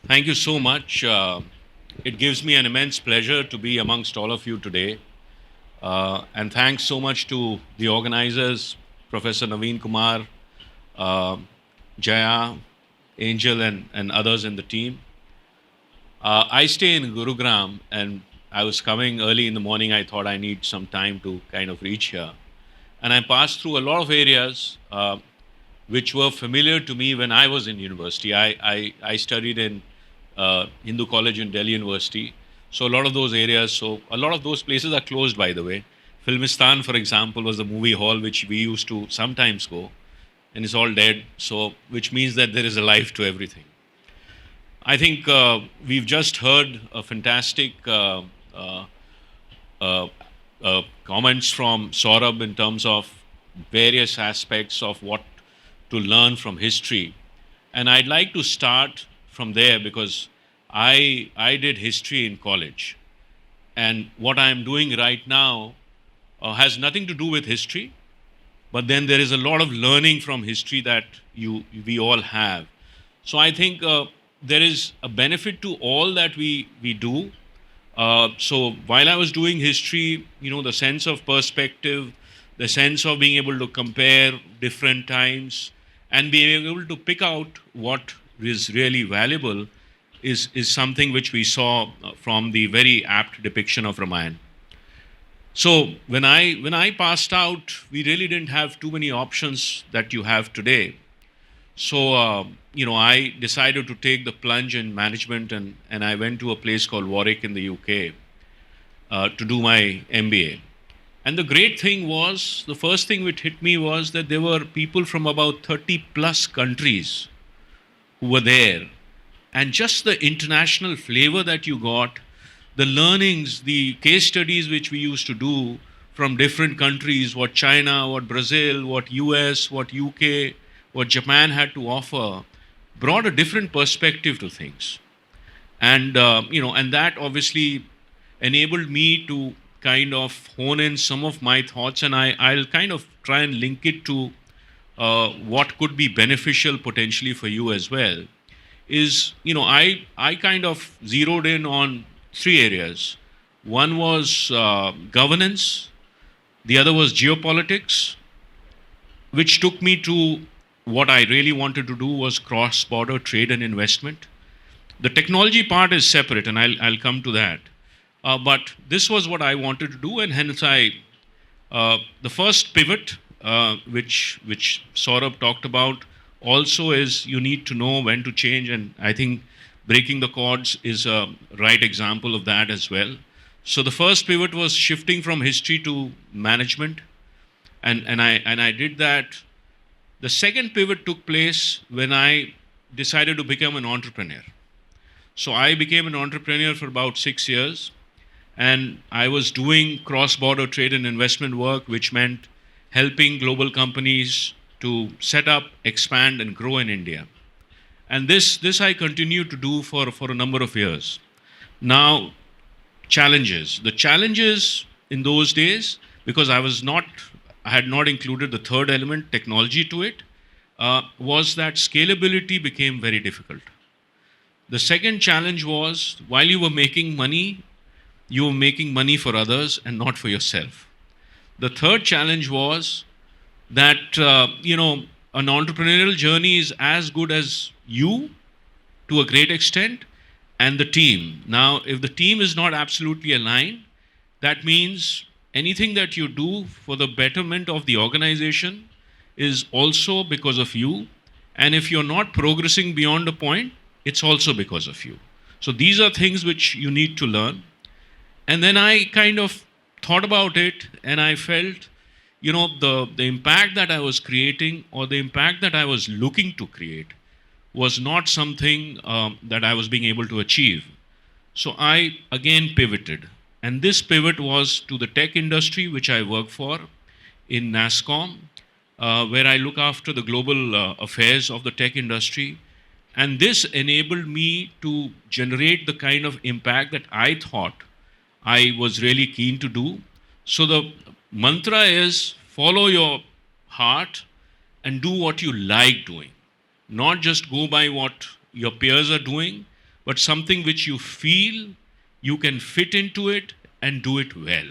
Thank you so much. It gives me an immense pleasure to be amongst all of you today. And thanks so much to the organizers, Professor Naveen Kumar, uh, Jaya, Angel, and others in the team. I stay in Gurugram, and I was coming early in the morning. I thought I need some time to kind of reach here. And I passed through a lot of areas which were familiar to me when I was in university. I studied in Hindu College in Delhi University. So a lot of those areas, so a lot of those places are closed, by the way. Filmistan, for example, was a movie hall which we used to sometimes go, and it's all dead. So, which means that there is a life to everything. I think we've just heard a fantastic uh, uh, comments from Saurabh in terms of various aspects of what to learn from history. And I'd like to start from there because I did history in college. And what I'm doing right now has nothing to do with history, but then there is a lot of learning from history that we all have. So I think there is a benefit to all that we do. So while I was doing history, the sense of perspective, the sense of being able to compare different times and being able to pick out what is really valuable is something which we saw from the very apt depiction of Ramayana. So when I passed out, we really didn't have too many options that you have today. So I decided to take the plunge in management, and I went to a place called Warwick in the UK to do my MBA. And the great thing was, the first thing which hit me was that there were people from about 30 plus countries who were there. And just the international flavor that you got, the learnings, the case studies which we used to do from different countries, what China, what Brazil, what US, what UK, what Japan had to offer, brought a different perspective to things. And that obviously enabled me to kind of hone in some of my thoughts, and I'll kind of try and link it to what could be beneficial potentially for you as well. I kind of zeroed in on three areas. One was governance, the other was geopolitics, which took me to what I really wanted to do was cross border trade and investment. The technology part is separate, and I'll come to that. But this was what I wanted to do, and hence the first pivot, which Saurabh talked about, also is you need to know when to change, and I think breaking the cords is a right example of that as well. So the first pivot was shifting from history to management, and I did that. The second pivot took place when I decided to become an entrepreneur. So I became an entrepreneur for about 6 years, and I was doing cross border trade and investment work, which meant helping global companies to set up, expand, and grow in India. And this I continue to do for a number of years. Now, challenges. The challenges in those days, because I had not included the third element, technology, to it, was that scalability became very difficult. The second challenge was while you were making money for others and not for yourself. The third challenge was that, an entrepreneurial journey is as good as you to a great extent and the team. Now, if the team is not absolutely aligned, that means anything that you do for the betterment of the organization is also because of you. And if you're not progressing beyond a point, it's also because of you. So these are things which you need to learn. And then I kind of thought about it, and I felt, the impact that I was creating, or the impact that I was looking to create, was not something that I was being able to achieve. So I again pivoted. And this pivot was to the tech industry, which I work for in NASSCOM, where I look after the global affairs of the tech industry. And this enabled me to generate the kind of impact that I thought I was really keen to do. So the mantra is follow your heart and do what you like doing. Not just go by what your peers are doing, but something which you feel you can fit into it and do it well.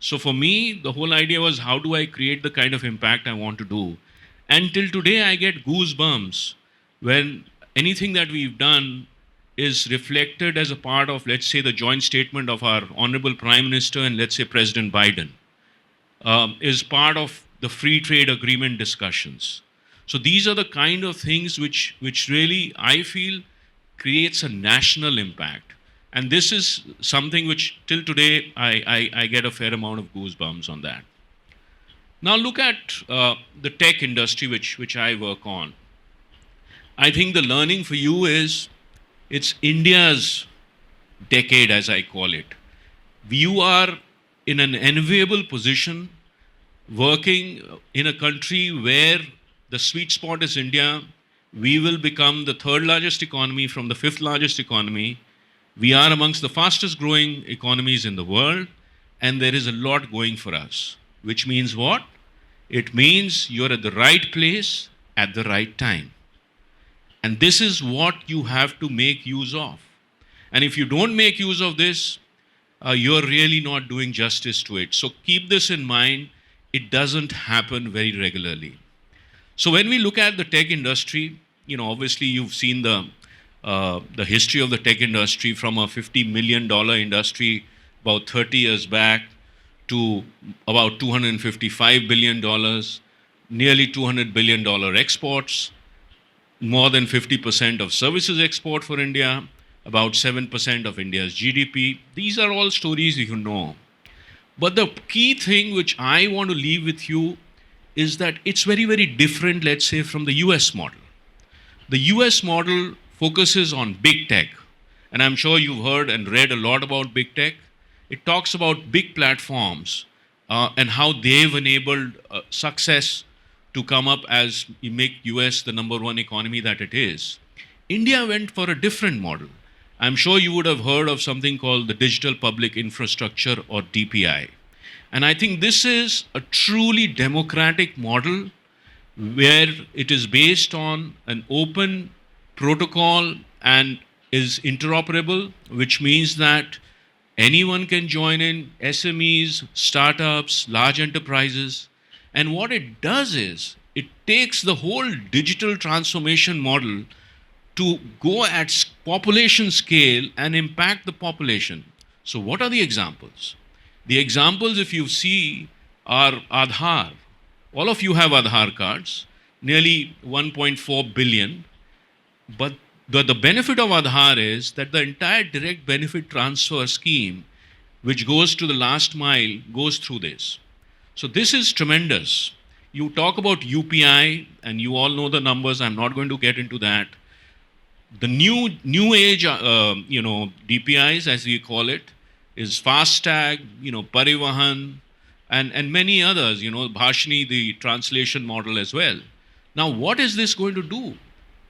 So for me, the whole idea was, how do I create the kind of impact I want to do? And till today, I get goosebumps when anything that we've done is reflected as a part of, let's say, the joint statement of our Honorable Prime Minister and, let's say, President Biden, is part of the free trade agreement discussions. So these are the kind of things which really, I feel, creates a national impact. And this is something which till today I get a fair amount of goosebumps on that. Now look at the tech industry which I work on. I think the learning for you is, it's India's decade, as I call it. You are in an enviable position working in a country where the sweet spot is India. We will become the third largest economy from the fifth largest economy. We are amongst the fastest growing economies in the world, and there is a lot going for us. Which means what? It means you're at the right place at the right time. And this is what you have to make use of. And if you don't make use of this, you're really not doing justice to it. So keep this in mind. It doesn't happen very regularly. So when we look at the tech industry, obviously you've seen the history of the tech industry from a $50 million industry about 30 years back to about $255 billion, nearly $200 billion exports, more than 50% of services export for India, about 7% of India's GDP. These are all stories you know. But the key thing which I want to leave with you is that it's very, very different, let's say, from the US model. The US model focuses on big tech. And I'm sure you've heard and read a lot about big tech. It talks about big platforms and how they've enabled success to come up as we make US the number one economy that it is. India went for a different model. I'm sure you would have heard of something called the Digital Public Infrastructure, or DPI. And I think this is a truly democratic model where it is based on an open protocol and is interoperable, which means that anyone can join in, SMEs, startups, large enterprises. And what it does is, it takes the whole digital transformation model to go at population scale and impact the population. So what are the examples? The examples, if you see, are Aadhaar. All of you have Aadhaar cards, nearly 1.4 billion. But the benefit of Aadhaar is that the entire direct benefit transfer scheme, which goes to the last mile, goes through this. So this is tremendous. You talk about UPI, and you all know the numbers. I'm not going to get into that. The new age, DPIs, as we call it, is FASTag, Parivahan, and many others. Bhashini, the translation model as well. Now, what is this going to do?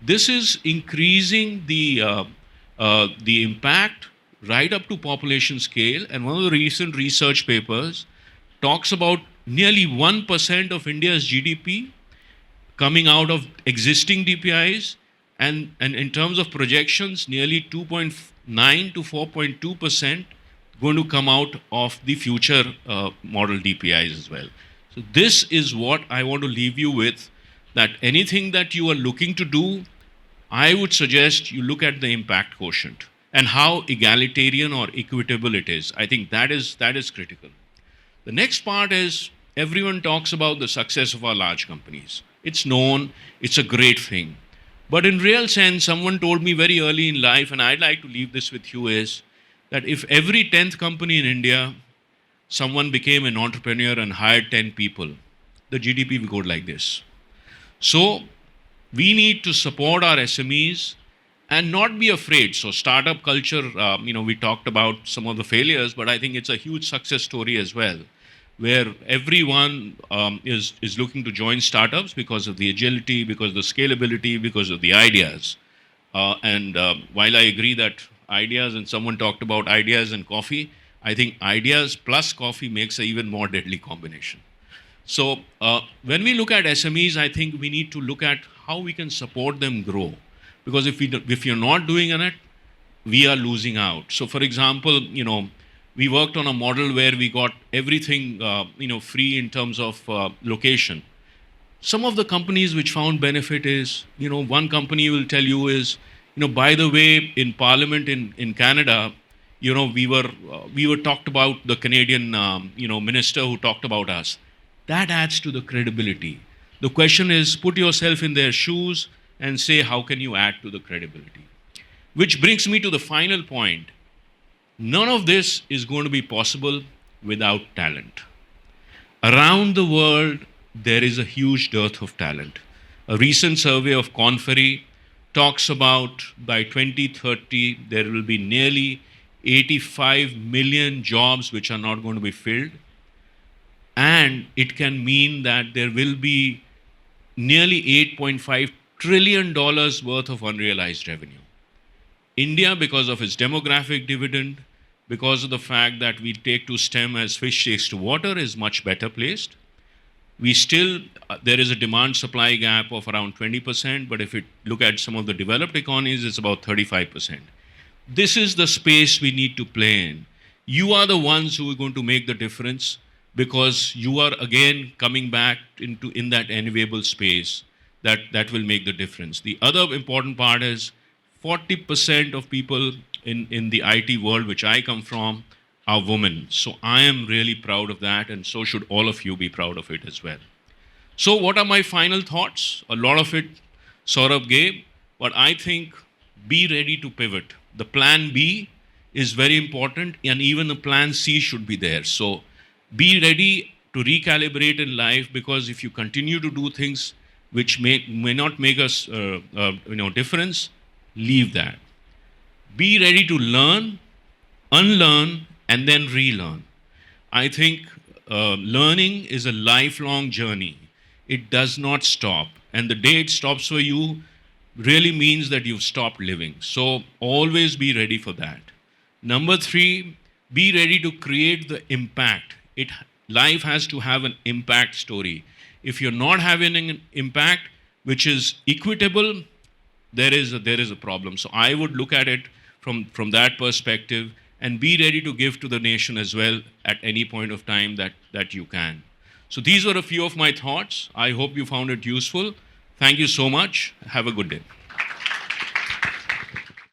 This is increasing the impact right up to population scale. And one of the recent research papers talks about nearly 1% of India's GDP coming out of existing DPIs. And in terms of projections, nearly 2.9 to 4.2% going to come out of the future model DPIs as well. So this is what I want to leave you with, that anything that you are looking to do, I would suggest you look at the impact quotient and how egalitarian or equitable it is. I think that is critical. The next part is, everyone talks about the success of our large companies. It's known, it's a great thing. But in real sense, someone told me very early in life, and I'd like to leave this with you, is that if every 10th company in India, someone became an entrepreneur and hired 10 people, the GDP will go like this. So we need to support our SMEs and not be afraid. So startup culture, we talked about some of the failures, but I think it's a huge success story as well, where everyone is looking to join startups because of the agility, because of the scalability, because of the ideas. And while I agree that ideas, and someone talked about ideas and coffee, I think ideas plus coffee makes an even more deadly combination. So when we look at SMEs, I think we need to look at how we can support them grow. Because if you're not doing it, we are losing out. So, for example, we worked on a model where we got everything, free in terms of location. Some of the companies which found benefit is, one company will tell you is, by the way, in Parliament in Canada, we were talked about the Canadian, minister who talked about us. That adds to the credibility. The question is, put yourself in their shoes and say, how can you add to the credibility? Which brings me to the final point. None of this is going to be possible without talent. Around the world, there is a huge dearth of talent. A recent survey of Conferry talks about by 2030, there will be nearly 85 million jobs which are not going to be filled. And it can mean that there will be nearly $8.5 trillion worth of unrealized revenue. India, because of its demographic dividend, because of the fact that we take to STEM as fish takes to water, is much better placed. We still, there is a demand supply gap of around 20%, but if you look at some of the developed economies, it's about 35%. This is the space we need to play in. You are the ones who are going to make the difference, because you are again coming back in that enviable space that will make the difference. The other important part is 40% of people in the IT world, which I come from, are women. So I am really proud of that, and so should all of you be proud of it as well. So, what are my final thoughts? A lot of it Saurabh gave, but I think be ready to pivot. The plan B is very important, and even the plan C should be there. So, be ready to recalibrate in life, because if you continue to do things which may not make us difference, leave that. Be ready to learn, unlearn, and then relearn. I think learning is a lifelong journey. It does not stop. And the day it stops for you really means that you've stopped living. So always be ready for that. Number three, be ready to create the impact. Life has to have an impact story. If you're not having an impact which is equitable, there is a problem. So I would look at it from that perspective, and be ready to give to the nation as well at any point of time that you can. So these were a few of my thoughts. I hope you found it useful. Thank you so much. Have a good day.